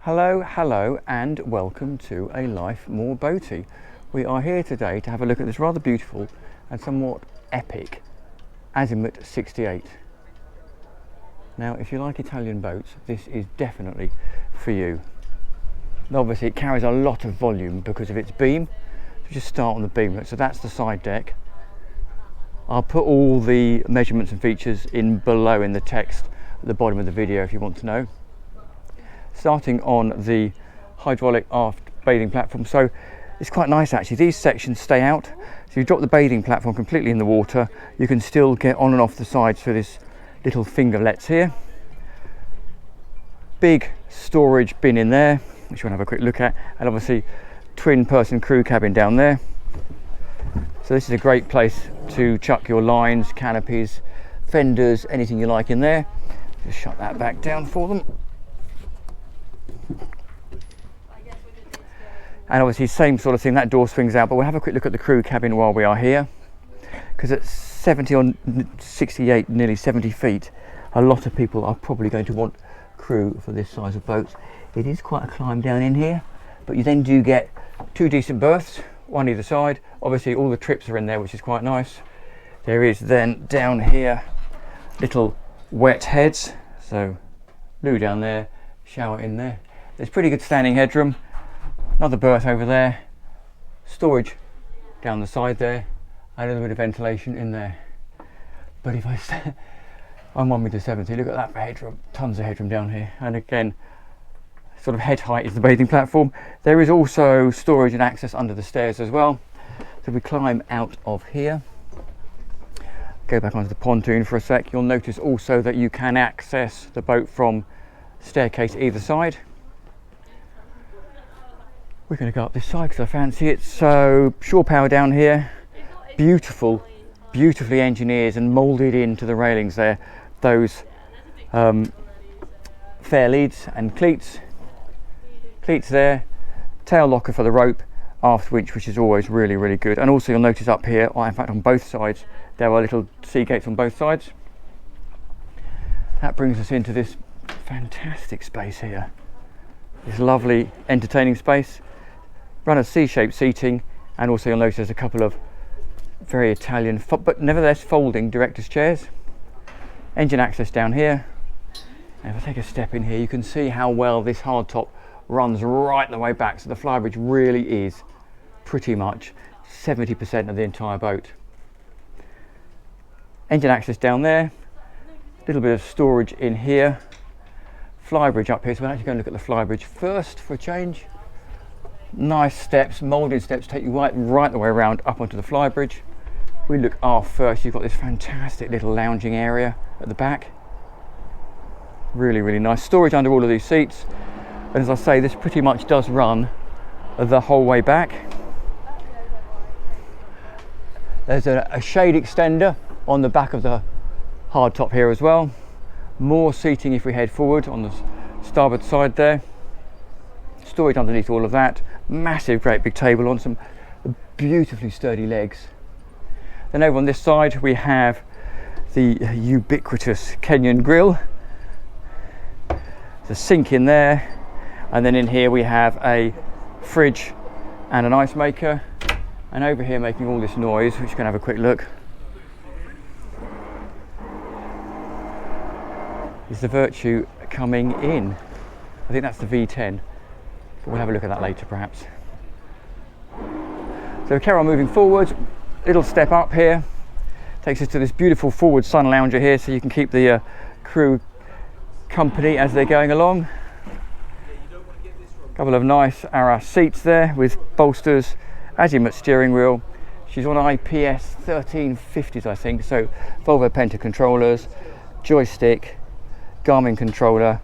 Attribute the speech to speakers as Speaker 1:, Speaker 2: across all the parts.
Speaker 1: Hello and welcome to A Life More Boaty. We are here today to have a look at this rather beautiful and somewhat epic Azimut 68. Now if you like Italian boats, this is definitely for you. And obviously it carries a lot of volume because of its beam. So just start on the beam. So that's the side deck. I'll put all the measurements and features in below in the text at the bottom of the video if you want to know. Starting on the hydraulic aft bathing platform, so it's quite nice actually. These sections stay out, so you drop the bathing platform completely in the water, you can still get on and off the sides through this little fingerlets here. Big storage bin in there, which you want to have a quick look at, and obviously twin person crew cabin down there. So this is a great place to chuck your lines, canopies, fenders, anything you like in there. Just shut that back down for them. And obviously same sort of thing, that door swings out, but we'll have a quick look at the crew cabin while we are here, because at 70 or 68, nearly 70 feet, a lot of people are probably going to want crew for this size of boats. It is quite a climb down in here, but you then do get two decent berths, one either side. Obviously all the trips are in there, which is quite nice. There is then down here little wet heads, so loo down there, shower in there. There's pretty good standing headroom. Another berth over there, storage down the side there, and a little bit of ventilation in there. But if I'm 1.70 m, look at that for headroom, tons of headroom down here. And again, sort of head height is the bathing platform. There is also storage and access under the stairs as well. So we climb out of here, go back onto the pontoon for a sec. You'll notice also that you can access the boat from staircase either side. We're going to go up this side because I fancy it. So shore power down here, beautifully engineered and moulded into the railings there. Those fair leads and cleats there, tail locker for the rope, aft winch, which is always really good. And also you'll notice up here, or in fact on both sides, there are little sea gates on both sides. That brings us into this fantastic space here, this lovely entertaining space. Run a C-shaped seating, and also you'll notice there's a couple of very Italian but nevertheless folding director's chairs. Engine access down here, and if I take a step in here you can see how well this hardtop runs right the way back, so the flybridge really is pretty much 70% of the entire boat. Engine access down there, a little bit of storage in here, flybridge up here, so we'll actually go and look at the flybridge first for a change. Nice steps, moulded steps, take you right the way around up onto the flybridge. We look aft first. You've got this fantastic little lounging area at the back. Really nice storage under all of these seats. And as I say, this pretty much does run the whole way back. There's a shade extender on the back of the hardtop here as well. More seating if we head forward on the starboard side there. Storage underneath all of that. Massive, great big table on some beautifully sturdy legs. Then over on this side we have the ubiquitous Kenyan grill. There's a sink in there, and then in here we have a fridge and an ice maker. And over here making all this noise, which you can have a quick look, is the Virtue coming in. I think that's the V10. We'll have a look at that later perhaps. So we carry on moving forward, little step up here, takes us to this beautiful forward sun lounger here, so you can keep the crew company as they're going along. A couple of nice Ara seats there with bolsters, Azimut steering wheel. She's on IPS 1350s I think, so VOLVO Penta controllers, joystick, Garmin controller,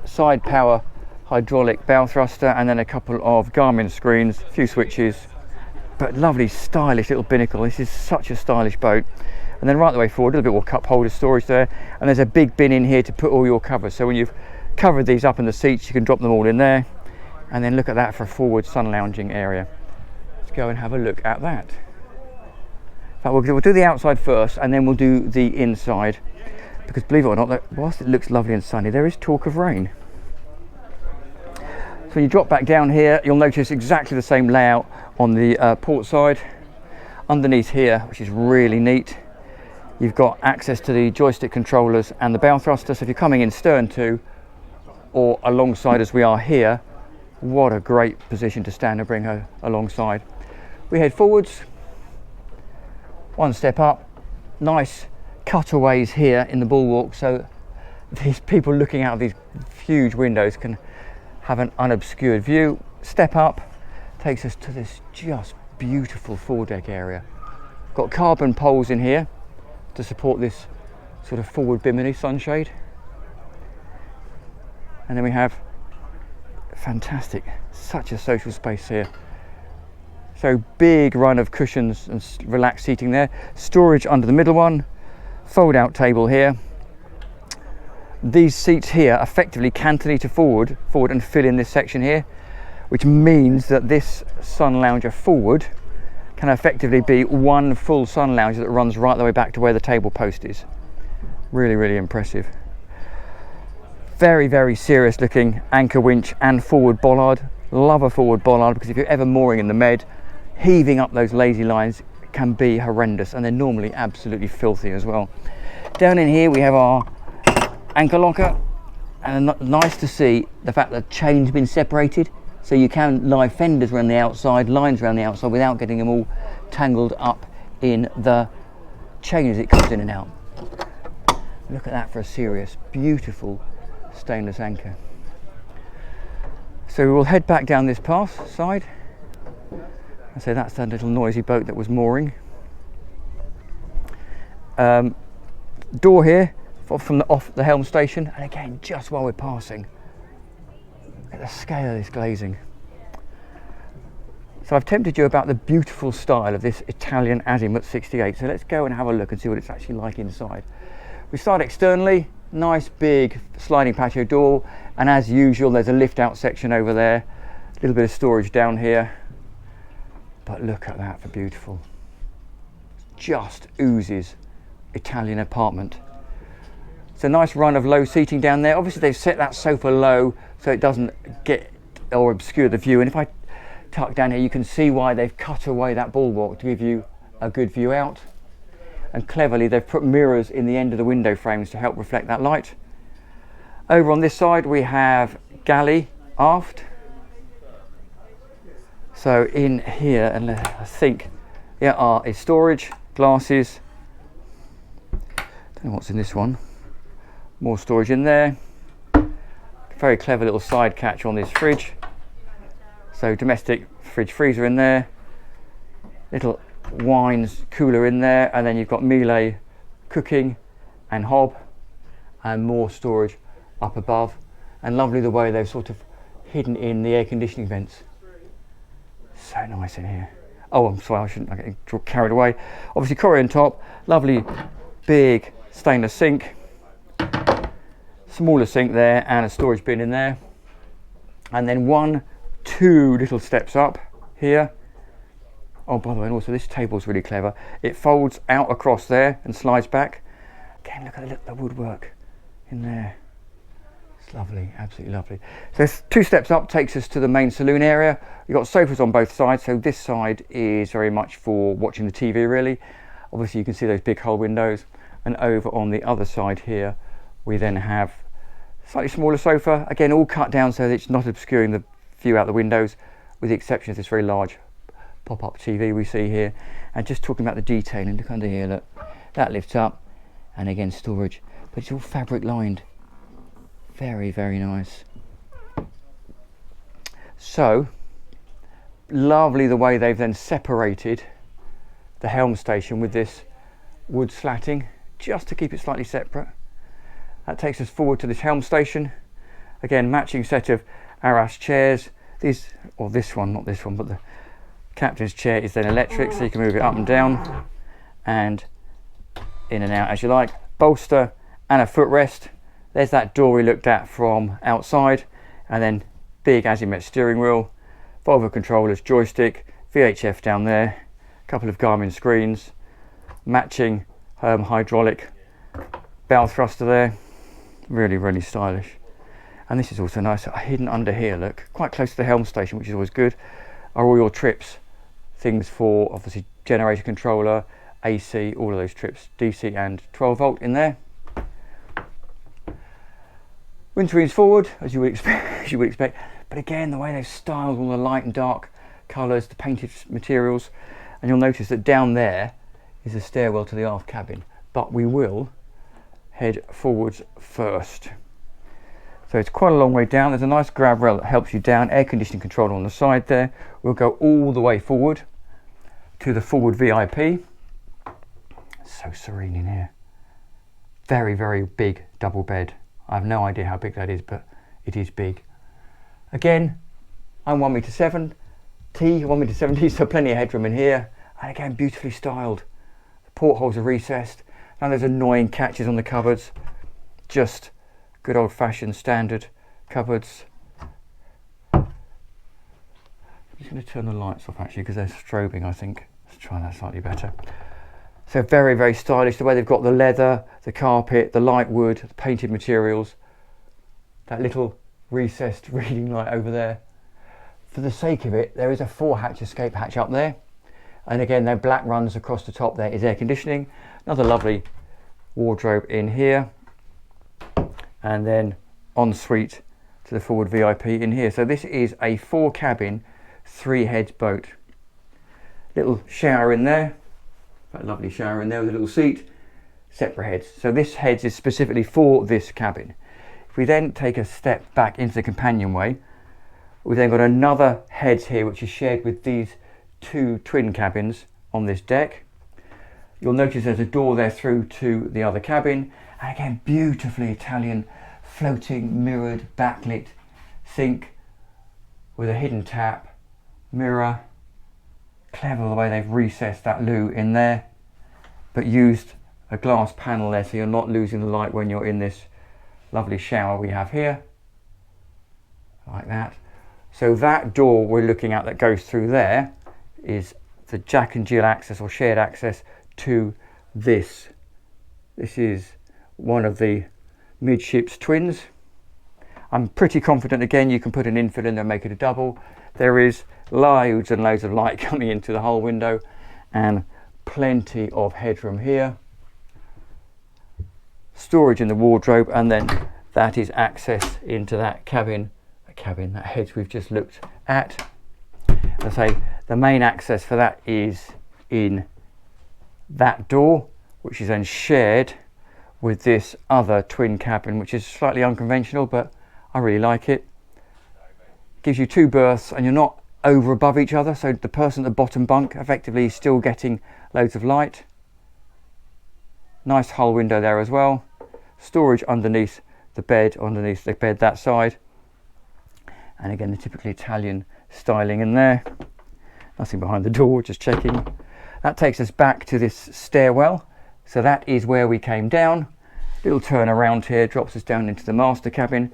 Speaker 1: side power hydraulic bow thruster, and then a couple of Garmin screens, a few switches, but lovely stylish little binnacle. This is such a stylish boat. And then right the way forward, a little bit more cup holder storage there, and there's a big bin in here to put all your covers, so when you've covered these up in the seats you can drop them all in there. And then look at that for a forward sun lounging area. Let's go and have a look at that. In fact, we'll do the outside first and then we'll do the inside. because believe it or not, whilst it looks lovely and sunny, there is talk of rain. So when you drop back down here, you'll notice exactly the same layout on the port side. Underneath here, which is really neat, you've got access to the joystick controllers and the bow thruster. So if you're coming in stern to or alongside as we are here, what a great position to stand and bring her alongside. We head forwards, one step up, nice cutaways here in the bulwark, so these people looking out of these huge windows can have an unobscured view. Step up, takes us to this just beautiful foredeck area. Got carbon poles in here to support this sort of forward bimini sunshade. And then we have fantastic, such a social space here. So big run of cushions and relaxed seating there. Storage under the middle one. Fold out table here. These seats here effectively cantilever forward and fill in this section here, which means that this sun lounger forward can effectively be one full sun lounger that runs right the way back to where the table post is. Really, really impressive. Very, very serious looking anchor winch and forward bollard. Love a forward bollard, because if you're ever mooring in the Med, heaving up those lazy lines can be horrendous, and they're normally absolutely filthy as well. Down in here we have our anchor locker, and nice to see the fact that the chain's been separated, so you can lie fenders around the outside, lines around the outside, without getting them all tangled up in the chain as it comes in and out. Look at that for a serious, beautiful stainless anchor. So we'll head back down this path side. And so that's that little noisy boat that was mooring. Door here from off the helm station, and again, just while we're passing, look at the scale of this glazing. So I've tempted you about the beautiful style of this Italian Azimut 68. So let's go and have a look and see what it's actually like inside. We start externally, nice big sliding patio door, and as usual there's a lift out section over there, a little bit of storage down here, but look at that for beautiful. Just oozes Italian apartment. It's a nice run of low seating down there. Obviously they've set that sofa low so it doesn't get or obscure the view, and if I tuck down here you can see why they've cut away that bulwark to give you a good view out. And cleverly they've put mirrors in the end of the window frames to help reflect that light. Over on this side we have galley aft. So in here, and I think there is storage, glasses. Don't know what's in this one. More storage in there. Very clever little side catch on this fridge. So domestic fridge freezer in there. Little wines cooler in there, and then you've got Miele cooking and hob, and more storage up above. And lovely the way they've sort of hidden in the air conditioning vents. So nice in here. Oh, I'm sorry, I shouldn't get carried away. Obviously Corian top, lovely big stainless sink, smaller sink there, and a storage bin in there. And then two little steps up here. Oh, by the way, and also this table's really clever. It folds out across there and slides back. Again, look at the woodwork in there. It's lovely, absolutely lovely. So this 2 steps up takes us to the main saloon area. You've got sofas on both sides, so this side is very much for watching the TV really. Obviously you can see those big hull windows, and over on the other side here we then have slightly smaller sofa, again all cut down so that it's not obscuring the view out the windows, with the exception of this very large pop-up TV we see here. And just talking about the detailing, look under here, look, that lifts up, and again storage, but it's all fabric lined. Very, very nice. So lovely the way they've then separated the helm station with this wood slatting, just to keep it slightly separate. That takes us forward to this helm station. Again, matching set of Arras chairs. These, or this one, not this one, but the captain's chair is then electric, so you can move it up and down and in and out as you like. Bolster and a footrest. There's that door we looked at from outside, and then big Azimut steering wheel, VOLVO controllers, joystick, VHF down there, a couple of Garmin screens, matching hydraulic bow thruster there, really, really stylish. And this is also nice, hidden under here, look, quite close to the helm station, which is always good, are all your trips, things for obviously generator controller, AC, all of those trips, DC and 12 volt in there. Windscreens forward, as you would expect, but again, the way they've styled all the light and dark colours, the painted materials, and you'll notice that down there is a stairwell to the aft cabin, but we will head forwards first. So it's quite a long way down. There's a nice grab rail that helps you down, air conditioning control on the side there. We'll go all the way forward to the forward VIP. So serene in here. Very, very big double bed. I have no idea how big that is, but it is big. Again, I'm 1m7, T 1m70, so plenty of headroom in here. And again, beautifully styled. The portholes are recessed. Now there's annoying catches on the cupboards. Just good old fashioned standard cupboards. I'm just going to turn the lights off actually because they're strobing, I think. Let's try that slightly better. So very, very stylish. The way they've got the leather, the carpet, the light wood, the painted materials. That little recessed reading light over there. For the sake of it, there is a 4-hatch escape hatch up there. And again, their black runs across the top there is air conditioning. Another lovely wardrobe in here. And then ensuite to the forward VIP in here. So this is a 4-cabin, 3-head boat. Little shower in there. That lovely shower in there with a little seat. Separate heads. So this heads is specifically for this cabin. If we then take a step back into the companionway, we've then got another heads here which is shared with these 2 twin cabins on this deck. You'll notice there's a door there through to the other cabin, and again beautifully Italian floating mirrored backlit sink with a hidden tap, mirror. Clever the way they've recessed that loo in there, but used a glass panel there so you're not losing the light when you're in this lovely shower we have here, like that. So that door we're looking at that goes through there is the Jack and Jill access or shared access to this. This is one of the midships twins. I'm pretty confident again you can put an infill in there and make it a double. There is loads and loads of light coming into the whole window and plenty of headroom here. Storage in the wardrobe, and then that is access into that cabin, that heads we've just looked at. As I say, the main access for that is in that door, which is then shared with this other twin cabin, which is slightly unconventional, but I really like it. Gives you 2 berths and you're not over above each other, so the person at the bottom bunk effectively is still getting loads of light. Nice hull window there as well. Storage underneath the bed, that side. And again, the typically Italian styling in there. Nothing behind the door, just checking. That takes us back to this stairwell. So that is where we came down. Little turn around here, drops us down into the master cabin.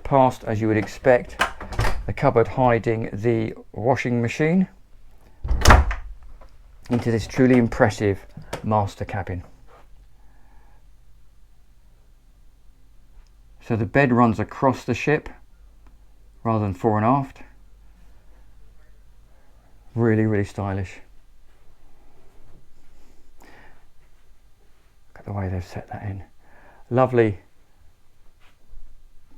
Speaker 1: Past, as you would expect, the cupboard hiding the washing machine, into this truly impressive master cabin. So the bed runs across the ship rather than fore and aft. Really, really stylish. Look at the way they've set that in. Lovely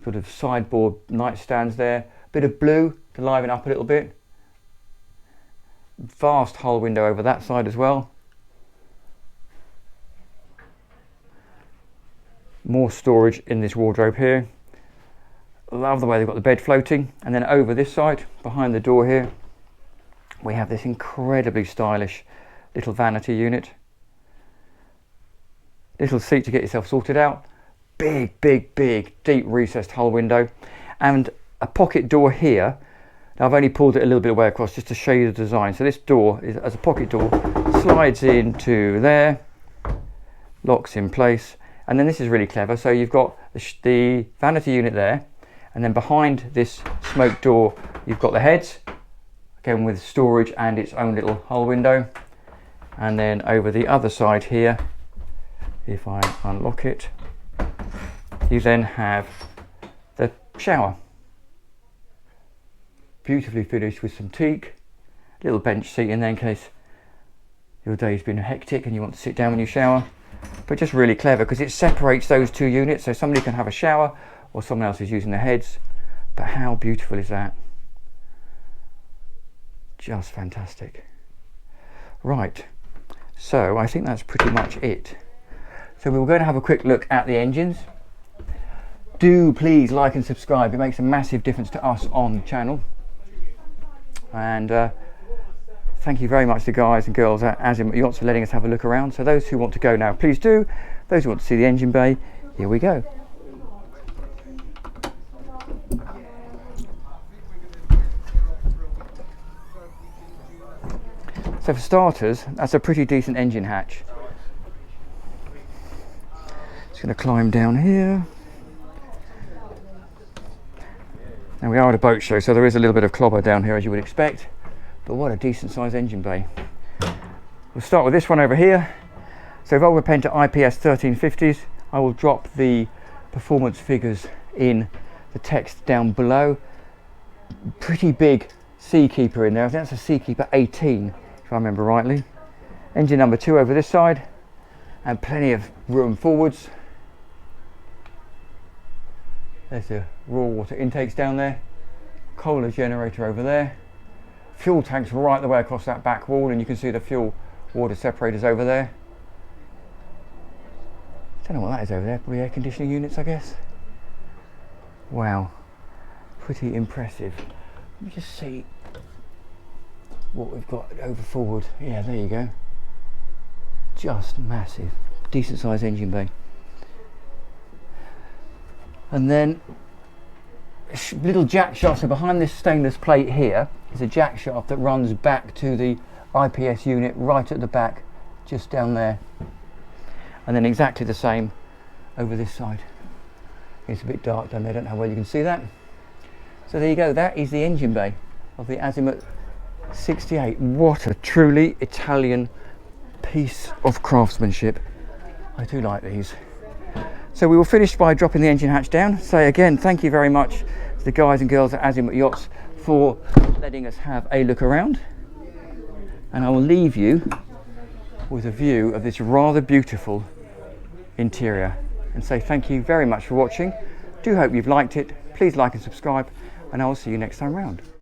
Speaker 1: sort of sideboard nightstands there. Bit of blue to liven up a little bit. Vast hull window over that side as well. More storage in this wardrobe here. Love the way they've got the bed floating. And then over this side, behind the door here, we have this incredibly stylish little vanity unit. Little seat to get yourself sorted out. Big, big, big, deep recessed hull window. And a pocket door here. Now I've only pulled it a little bit away across just to show you the design. So this door, is, as a pocket door, slides into there, locks in place. And then this is really clever. So you've got the vanity unit there. And then behind this smoke door, you've got the heads. Again with storage and its own little hull window. And then over the other side here, if I unlock it, you then have the shower. Beautifully finished with some teak, little bench seat in there in case your day's been hectic and you want to sit down when you shower. But just really clever because it separates those two units, so somebody can have a shower or someone else is using the heads. But how beautiful is that? Just fantastic. Right, so I think that's pretty much it. So we were going to have a quick look at the engines. Do please like and subscribe, it makes a massive difference to us on the channel. And thank you very much to the guys and girls at Azimut Yachts for letting us have a look around. So those who want to go now, please do. Those who want to see the engine bay, here we go. So for starters, that's a pretty decent engine hatch. Just going to climb down here. Now we are at a boat show, so there is a little bit of clobber down here as you would expect, but what a decent sized engine bay. We'll start with this one over here. So VOLVO IPS 1350s. I will drop the performance figures in the text down below. Pretty big Seakeeper in there. I think that's a Seakeeper 18 if I remember rightly. Engine number 2 over this side, and plenty of room forwards. There's the raw water intakes down there, Kohler generator over there, fuel tanks right the way across that back wall, and you can see the fuel water separators over there. Don't know what that is over there, probably air conditioning units I guess. Wow, pretty impressive. Let me just see what we've got over forward. Yeah, there you go. Just massive, decent sized engine bay. And then little jack shaft. So behind this stainless plate here is a jack shaft that runs back to the IPS unit right at the back, just down there. And then exactly the same over this side. It's a bit dark down there, I don't know how well you can see that. So there you go, that is the engine bay of the Azimut 68. What a truly Italian piece of craftsmanship. I do like these. So we will finish by dropping the engine hatch down. Say again, thank you very much to the guys and girls at Azimut Yachts for letting us have a look around. And I will leave you with a view of this rather beautiful interior and say thank you very much for watching. Do hope you've liked it. Please like and subscribe, and I will see you next time round.